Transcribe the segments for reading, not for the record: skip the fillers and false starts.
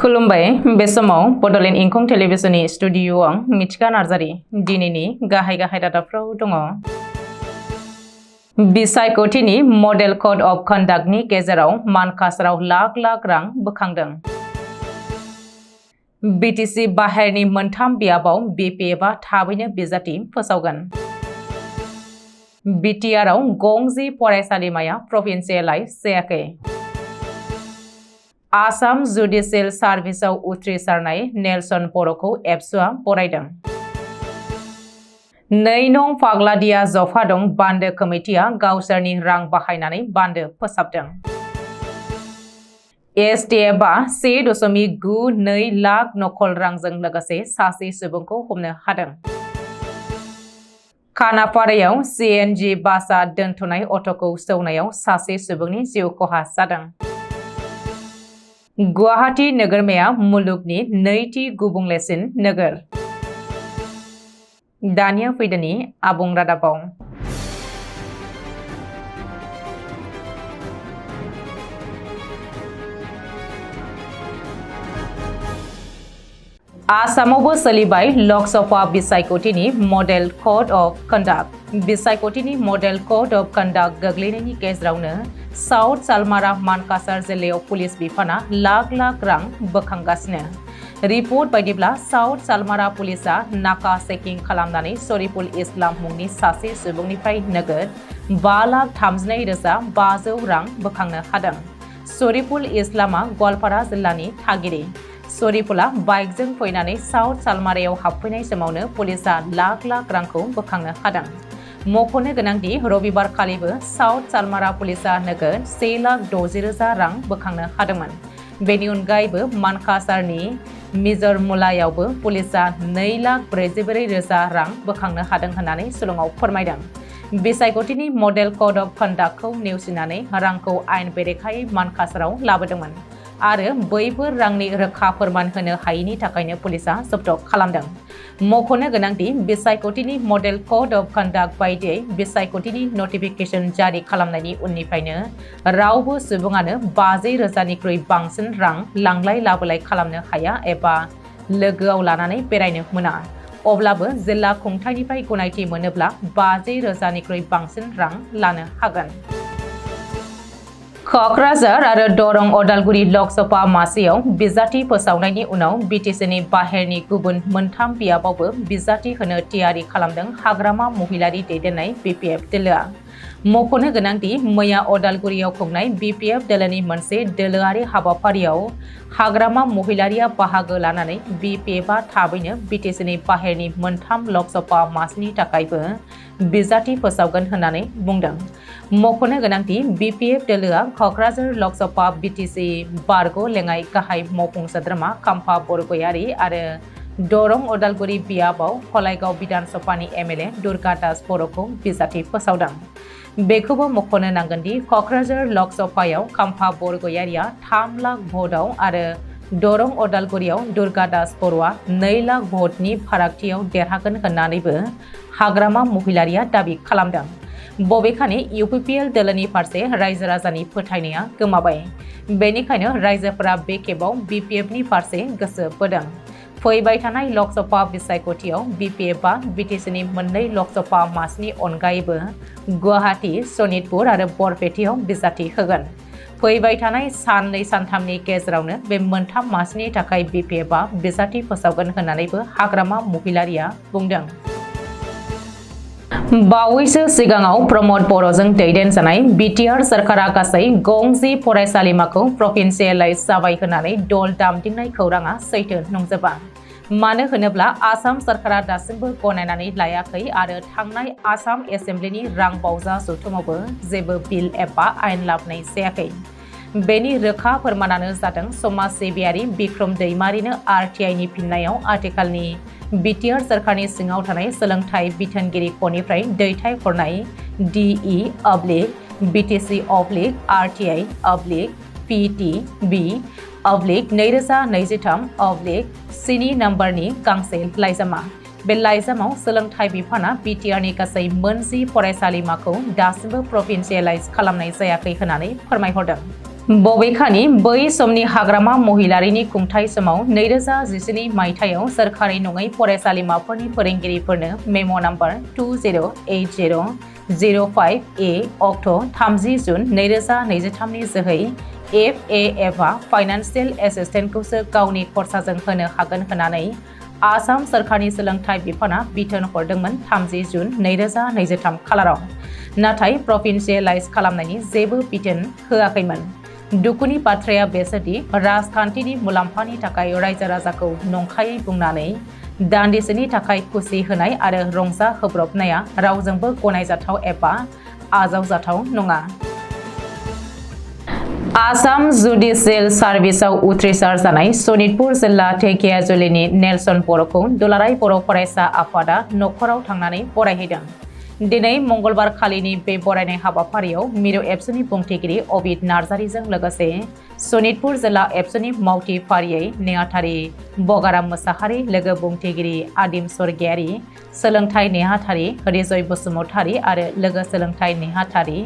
खुलुमबाय बे समाव बडलेण्ड इंखं टेलिभिजननि स्टुडिय'आव मिथिका नार्जारि दिनैनि गाहाय रादाबफ्राव दङ। बिसायख'थिनि मडेल कड अफ कन्डाक्टनि गेजेराव मानकासराव लाख रां बोखांदों। बिटिसि बाहेरनि मोनथाम बियाबाव बिपिएफआ थाबैनो बिजाथि फोसावगोन। बिटिआरआव गंजि फरायसालिमाया प्रभिन्सियेलाइज जायाखै। आसाम जुडिसियेल सार्भिसआव उथ्रिसारनाय नेलसन बर'खौ एबसुआ बरायदों। 2 नं फाग्लादिया जफादं बान्दो कमिटिया गावसोरनि रां बाहायनानै बान्दो फोसाबदों। एसटिएफआ 1.92 लाख नकल रांजों लोगोसे सासे सुबुंखौ हमनो हादों। खानापारायाव सिएनजि बासआ दोनथ'नाय अट'खौ सौनायाव सासे सुबुंनि जिउ खहा जादों। गुवाहाटी नोगोरमाया मुलुगनि नैथि गुबुंलेसिन नोगोर। दानिया फैदोनि आबुं रादाबाव। आसामावबो सोलिबाय लकसभा बिसायख'थिनि मडेल कड अफ कन्डाक्ट। बिसायख'थिनि मडेल कड अफ कन्डाक्ट गोग्लैनायनि गेजेरावनो साउथ सालमारा मानकासार जिल्लायाव पुलिस बिफाना लाख रां बोखांगासिनो। रिपर्ट बायदिब्ला साउथ सालमारा पुलिसा नाका चेकिं खालामनानै शरीफुल इस्लाम मुंनि सासे सुबुंनिफ्राय नोगोद 5,32,500 रां बोखांनो हादों। शरीफुल इस्लामा गवालपारा जिल्लानि थागिरि। शरीफुला बाइकजों फैनानै साउथ सालमारायाव हाबफैनाय समावनो पुलिसा लाख रांखौ बोखांनो हादों। मख'नो गोनांदि रबिबार खालिबो साउथ सालमारा पुलिसा नोगोद 1,60,000 रां बोखांनो हादोंमोन। बेनि अनगायैबो मानकासारनि मिजरमुलायावबो पुलिसा 2,44,000 रां बोखांनो हादों होननानै सुलुङाव फोरमायदों। बिसायख'थिनि मडेल कड अफ कन्डाक्टखौ नेवसिनानै रांखौ आयेन बेरेखायै मानकासाराव लाबोदोंमोन आरो बैफोर रांनि रोखा फोरमान होनो हायैनि थाखायनो पुलिसा जब्द खालामदों। मख'नो गोनांदि बिसायख'थिनि मडेल कड अफ कन्डाक्ट बायदियै बिसायख'थिनि नटिफिकेसन जारि खालामनायनि उननिफ्रायनो रावबो सुबुङानो 50,000निख्रुइ बांसिन रां लांलाय लाबोलाय खालामनो हाया एबा लोगोआव लानानै बेरायनो मोना। अब्लाबो जिल्ला खुंथायनिफ्राय गनायथि मोनोब्ला 50,000निख्रुइ बांसिन रां लानो हागोन। क'क्राझार आरो दरं अदालगुरि लकसभा मासियाव बिजाथि फोसावनायनि उनाव बिटिसिनि बाहेरनि गुबुन मोनथाम बियाबावबो बिजाथि होनो थियारि खालामदों हाग्रामा महिलारि दैदेननाय बिपिएफ दोलोआ। मख'नो गोनांदि मैया अदालगुरियाव खुंनाय बिपिएफ दोलोनि मोनसे दोलोआरि हाबाफारियाव हाग्रामा महिलारिया बाहागो लानानै बिपिएफआ थाबैनो बिटिसिनि बाहेरनि मोनथाम लकसभा मासिनि थाखायबो बिजाथि फोसावगोन होननानै बुंदों। मख'नो गोनांदि बिपिएफ दोलोआ क'क्राझार लकसभा बिटिसि बारग' लेङाइ गाहाय मावफुं सोद्रोमा खाम्फा बरगयारि आरो दरं अदालगुरि बियाबाव कलाइगाव बिधान सभानि एमएलए दुर्गा दास बर'खौ बिजाथि फोसावदों। बेखौबो मख'नो नांगोनदि क'क्राझार लकसभायाव खाम्फा बरगयारिया 3 लाख भटआव आरो दरं अदालगुरियाव दुर्गा दास बर'आ 2 लाख भटनि फारागथियाव देरहागोन होननानैबो हाग्रामा महिलारिया दाबि खालामदों। बबेखानि इउपिपिएल दोलोनि फारसे रायजो राजानि फोथायनाया गोमाबाय। बेनिखायनो रायजोफोरा बे खेबाव बिपिएफनि फारसे गोसो बोदों। फैबाय थानाय लकसभा बिसायख'थियाव बिपिएफआ बिटिसिनि मोननै लकसभा मासिनि अनगायैबो गुवाहाटी, सनितपुर आरो बरपेटियाव बिजाथि होगोन। फैबाय थानाय 2-3 गेजेरावनो बे मोनथाम मासिनि थाखाय बिपिएफआ बिजाथि फोसावगोन होननानैबो हाग्रामा महिलारिया बुंदों। बावैसो सिगाङाव प्रमद बर'जों दैदेनजानाय बिटिआर सोरखारा गासै गंजि फरायसालिमाखौ प्रभिन्सियेलाइज जाबाय होननानै दल दामदिंनाय खौराङा सैथो नंजोबा। मानो होनोब्ला आसाम सोरखारा दासिमबो गनायनानै लायाखै आरो थांनाय आसाम एसेम्ब्लिनि रां बावजा जथुमावबो जेबो बिल एबा आयेन लाबोनाय जायाखै। बेनि रोखा फोरमानानो जादों समाज सिबियारि बिक्रम दैमारिनो आरटिआइनि फिननायाव आथिखालनि बिटिआर सोरखारनि सिङाव थानाय सोलोंथाइ बिथोनगिरि खनिफ्राय दैथायहरनाय DE/BTC/PTB/2023/C नम्बरनि गांसे लाइजामा। बे लाइजामाव सोलोंथाइ बिफाना बिटिआरनि गासै मोनजि फरायसालिमाखौ दासिमबो प्रभिन्सियेलाइज खालामनाय जायाखै होननानै फोरमायहरदों। बबेखानि बै समनि हाग्रामा महिलारिनि खुंथाय समाव 2017 मायथाइयाव सोरखारि नङै फरायसालिमाफोरनि फोरोंगिरिफोरनो मेम' नाम्बार 208005A अक्ट' 30 जुन 2023 नि जोहै FAFआ फाइनान्सियेल एसिस्टेन्टखौसो गावनि खरसाजों होनो हागोन होननानै आसाम सोरखारनि सोलोंथाइ बिफाना बिथोन हरदोंमोन 30 जुन 2023 खालाराव। नाथाय प्रभिन्सियेलाइज खालामनायनि जेबो बिथोन होआखैमोन। दुखुनि बाथ्राया बेसोदि राजखान्थिनि मुलाम्फानि थाखाय रायजो राजाखौ नंखायै बुंनानै दान्दिसेनि थाखाय खुसि होनाय आरो रंजा होब्रबनाया रावजोंबो गनायजाथाव एबा आजावजाथाव नङा। आसाम जुडिसियेल सार्भिसआव उथ्रिसार जानाय सनितपुर जिल्ला धेकियाजुलिनि नेलसन बर'खौ दुलाराय बर' फरायसा आफादा नखराव थांनानै बरायहैदों। दिनै मंगलबार खालिनि बे बरायनाय हाबाफारियाव मिरु एबसुनि बुंथिगिरि अबित नार्जारिजों लोगोसे सनितपुर जिल्ला एबसुनि मावथि फारियै नेहाथारि बगाराम मोसाहारि, लोगो बुंथिगिरि आदिम स्वर्गियारि, सोलोंथाइ नेहाथारि रिजय बसुमतारी आरो लोगो सोलोंथाइ नेहाथारि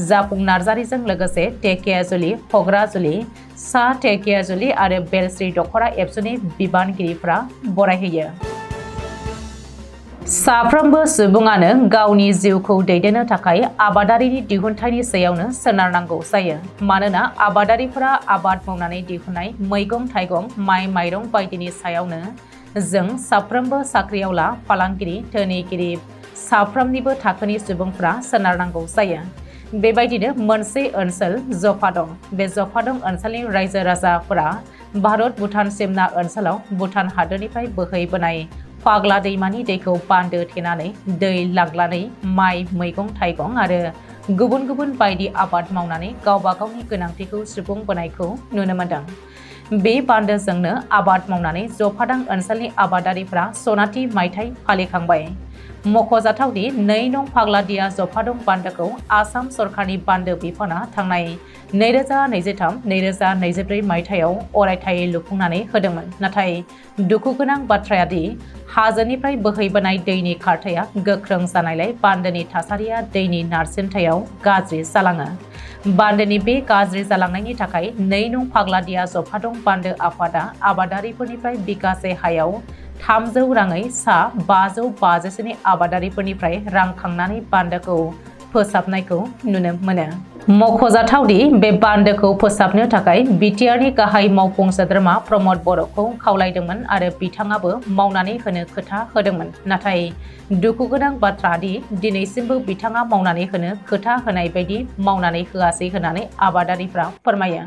जाफुं नार्जारिजों लोगोसे धेकियाजुलि, हग्राजुलि, सा धेकियाजुलि आरो बेलश्री दख'रा एबसुनि बिबानगिरिफ्रा बरायहैयो। साफ्रोमबो सुबुङानो गावनि जिउखौ दैदेननो थाखाय आबादारिनि दिहुनथायनि सायावनो सोनारनांगौ जायो। मानोना आबादारिफोरा आबाद मावनानै दिहुननाय मैगं-थाइगं, माइ माइरं बायदिनि सायावनो जों साफ्रोमबो साख्रिआवला, फालांगिरि, धोनिगिरि साफ्रोमनिबो थाखोनि सुबुंफ्रा सोनारनांगौ जायो। बेबायदिनो मोनसे ओनसोल जफा दं। बे जफा दं ओनसोलनि रायजो राजाफोरा भारत भुटान सिमना ओनसोलाव भुटान हादोरनिफ्राय बोहैबोनाय फाग्ला दैमानि दैखौ बान्दो थेनानै दै लांनानै माइ, मैगं-थाइगं आरो गुबुन गुबुन बायदि आबाद मावनानै गावबा गावनि गोनांथिखौ सुफुंबोनायखौ नुनो मोनदों। बे बान्दोजोंनो आबाद मावनानै जफादां ओनसोलनि आबादारिफ्रा सनाथि मायथाइ फालिखांबाय। मख'जाथावदि 2 नं फाग्लादिया जफादं बान्दोखौ आसाम सरकारनि बान्दो बिफाना थांनाय 2023-2024 मायथाइयाव अरायथायै लुफुंनानै होदोंमोन। नाथाय दुखुगोनां बाथ्रायादि हाजोनिफ्राय बोहैबोनाय दैनि खारथाया गोख्रों जानायलाय बान्दोनि थासारिया दैनि नारसिनथायाव गाज्रि जालाङो। बान्दोनि बे गाज्रि जालांनायनि थाखाय 2 नं फाग्लादिया जफादं बान्दो आफादा आबादारिफोरनिफ्राय बिगासे हायाव 300 राङै सा 550सोनि आबादारिफोरनिफ्राय रां खांनानै बान्दोखौ फोसाबनायखौ नुनो मोनो। मख'जाथावदि बे बान्दोखौ फोसाबनो थाखाय बिटिआरनि गाहाय मावफुं सोद्रोमा प्रमद बर'खौ खावलायदोंमोन आरो बिथाङाबो मावनानै होनो खोथा होदोंमोन। नाथाय दुखुगोनां बाथ्रादि दिनैसिमबो बिथाङा मावनानै होनो खोथा होनाय बायदि मावनानै होआसै होननानै आबादारिफ्रा फोरमायो।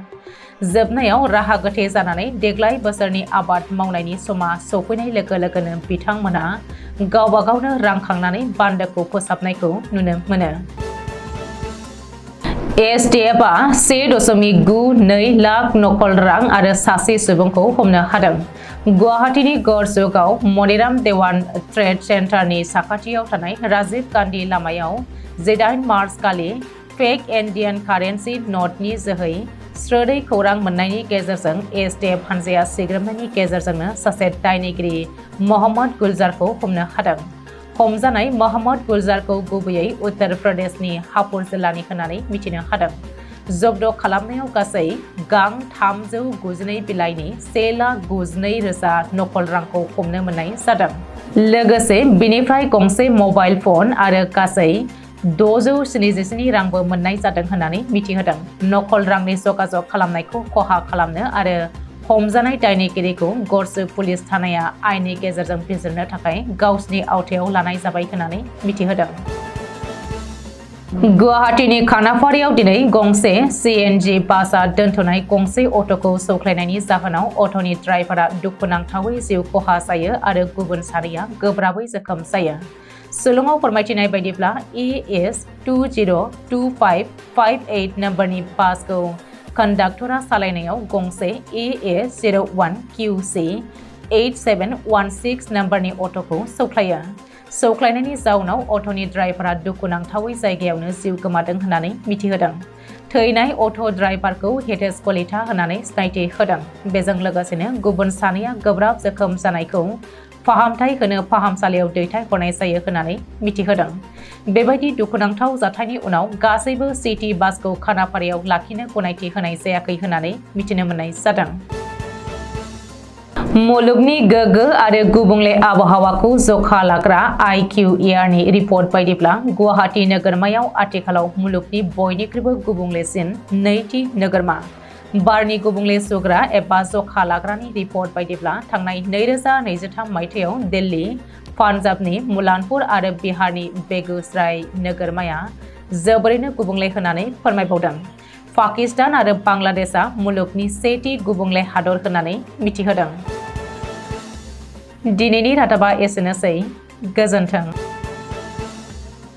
जोबनायाव राहा गोथे जानानै देग्लाय बोसोरनि आबाद मावनायनि समा सफैनाय लोगो लोगोनो बिथांमोना गावबा गावनो रां खांनानै बान्दोखौ फोसाबनायखौ नुनो मोनो। एसटिएफआ 1.92 लाख नकल रां आरो सासे सुबुंखौ हमनो हादों। गुवाहाटीनि गड़चौकआव मनिराम देवान ट्रेड सेन्टारनि साखाथियाव थानाय राजीव गान्धी लामायाव 18 मार्च खालि फेक इन्डियान कारेन्सि नटनि जोहै स्रोदै खौरां मोननायनि गेजेरजों एसटिएफ हानजाया सिग्रोमनायनि गेजेरजोंनो सासे दायनिगिरि मोहम्मद गुलजारखौ हमनो हादों। हमजानाय मोहम्मद गुलजारखौ गुबैयै उत्तर प्रदेशनि हापुर जिल्लानि होननानै मिथिनो हादों। जब्द खालामनायाव गासै गां 392 बिलाइनि 1,92,000 नकल रांखौ हमनो मोननाय जादों। लोगोसे बिनिफ्राय गंसे मबाइल फन आरो गासै 677 रांबो मोननाय जादों होननानै मिथिहोदों। नकल रांनि जगाजग खालामनायखौ खहा खालामनो आरो हमजानाय दायनिगिरिखौ गड़चौक पुलिस थानाया आयेननि गेजेरजों बिजिरनो थाखाय गावसिनि आवथायाव लानाय जाबाय होननानै मिथिहोदों। गुवाहाटीनि खानाफारायाव दिनै गंसे CNG बासआ दोनथ'नाय गंसे अट'खौ सौख्लायनायनि जाहोनाव अट'नि ड्राइभारा दुखुनांथावै जिउ खहा जायो आरो गुबुन सानैया गोब्राबै जोखोम जायो। सुलुङाव फोरमायथिनाय बायदिब्ला ES 202558 नम्बरनि बासखौ कन्डाक्टरा सालायनायाव गंसे ES 01QC 8716 नम्बरनि अट'खौ सौख्लायो। सौख्लायनायनि जाउनाव अट'नि ड्राइभारा दुखुनांथावै जायगायावनो जिउ गोमादों होननानै मिथिहोदों। थैनाय अट' ड्राइभारखौ हितेश कलिता होननानै सिनायथि होदों। बेजों लोगोसेनो गुबुन सानैया गोब्राब जोखोम जानायखौ फाहामथाय होनो फाहामसालियाव दैथायहरनाय जायो होननानै मिथिहोदों। बेबायदि दुखुनांथाव जाथायनि उनाव गासैबो सिटी बासखौ खानाफारायाव लाखिनो गनायथि होनाय जायाखै होननानै मिथिनो मोननाय जादों। मुलुगनि गोग्गो आरो गुबुंले आबहावाखौ जखा लाग्रा IQERनि रिपर्ट बायदिब्ला गुवाहाटी नोगोरमायाव आथिखालाव मुलुगनि बयनिख्रुइबो गुबुंलेसिन नैथि नोगोरमा। बारनि गुबुंले सुग्रा एबा जखा लाग्रानि रिपर्ट बायदिब्ला थांनाय 2023 मायथाइयाव दिल्ली, पान्जाबनि मुलानपुर आरो बिहारनि बेगुसराय नोगोरमाया जोबोरैनो गुबुंले होननानै फोरमायबावदों। पाकिस्तान आरो बांलादेशआ मुलुगनि सेथि गुबुंले हादर होननानै मिथिहोदों। दिनैनि रादाबा एसेनोसै। गोजोन्थों।